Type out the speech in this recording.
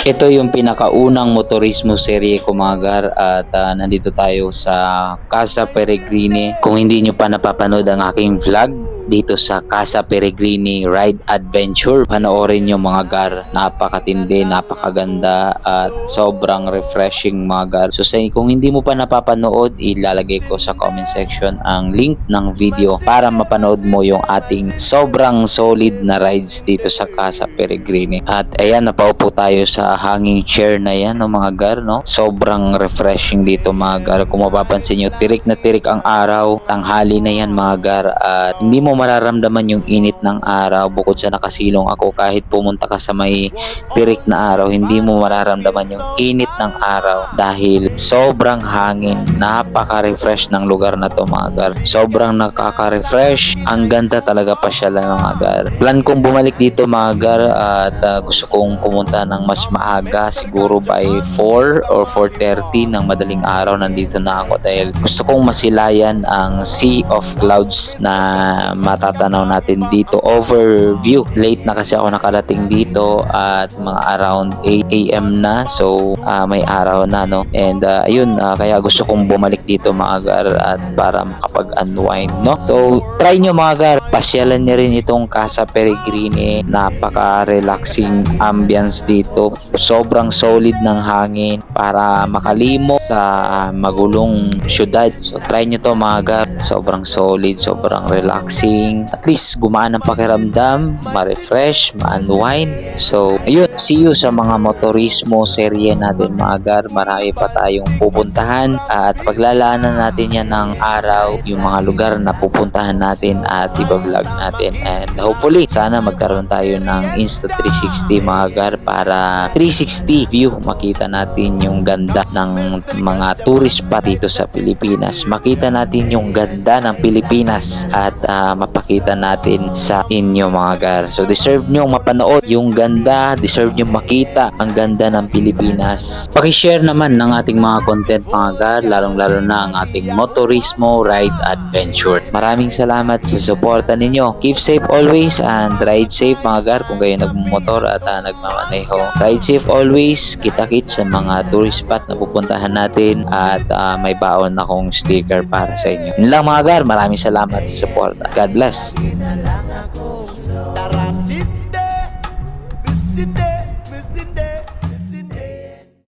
Ito yung pinakaunang motorismo serye ko mga gar at nandito tayo sa Casa Peregrine. Kung hindi nyo pa napapanood ang aking vlog dito sa Casa Peregrine Ride Adventure, panoorin nyo mga gar. Napakatindi, napakaganda at sobrang refreshing mga gar. So kung hindi mo pa napapanood, ilalagay ko sa comment section ang link ng video para mapanood mo yung ating sobrang solid na rides dito sa Casa Peregrine. At ayan, napaupo tayo sa hanging chair na yan no, mga gar, no? Sobrang refreshing dito mga gar. Kung mapapansin nyo, tirik na tirik ang araw, tanghali na yan mga gar, at hindi mo mararamdaman yung init ng araw. Bukod sa nakasilong ako, kahit pumunta ka sa may tirik na araw, hindi mo mararamdaman yung init ng araw dahil sobrang hangin. Napaka-refresh ng lugar na to mga gar. Sobrang nakaka-refresh. Ang ganda talaga pasyalan mga gar. Plan kong bumalik dito mga gar at gusto kong pumunta ng mas maaga, siguro by 4 or 4:30 ng madaling araw. Nandito na ako dahil gusto kong masilayan ang Sea of Clouds na matatanaw natin dito. Overview. Late na kasi ako nakarating dito at mga around 8 AM na. So may araw na no. And ayun, kaya gusto kong bumalik dito mga gar at para makapag-unwind no. So try nyo mga gar, pasyalan nyo rin itong Casa Peregrine. Napaka-relaxing ambience dito. Sobrang solid ng hangin para makalimo sa magulong syudad. So try nyo to mga gar. Sobrang solid, sobrang relaxing. At least gumaan ang pakiramdam, ma-refresh, ma-unwind. So ayun, see you sa mga motorismo serye natin mga gar. Marami pa tayong pupuntahan at paglalaanan natin yan ng araw, yung mga lugar na pupuntahan natin at iba-vlog natin. And hopefully, sana magkaroon tayo ng Insta360 mga gar para 360 view. Makita natin yung ganda ng mga tourist spot dito sa Pilipinas. Makita natin yung ganda ng Pilipinas at mapakita natin sa inyo mga gar. So deserve nyo mapanood yung ganda, deserve nyo makita ang ganda ng Pilipinas. Pakishare naman ng ating mga content mga gar, lalong-lalo na ang ating motorismo ride adventure. Maraming salamat sa suporta ninyo. Keep safe always and ride safe mga gar kung kayo nagmumotor at nagmamaneho. Ride safe always. Kita-kits sa mga tourist spot na pupuntahan natin at may baon akong sticker para sa inyo. Yun lang mga gar. Maraming salamat sa suporta. God bless. Tarasinde, bisinde.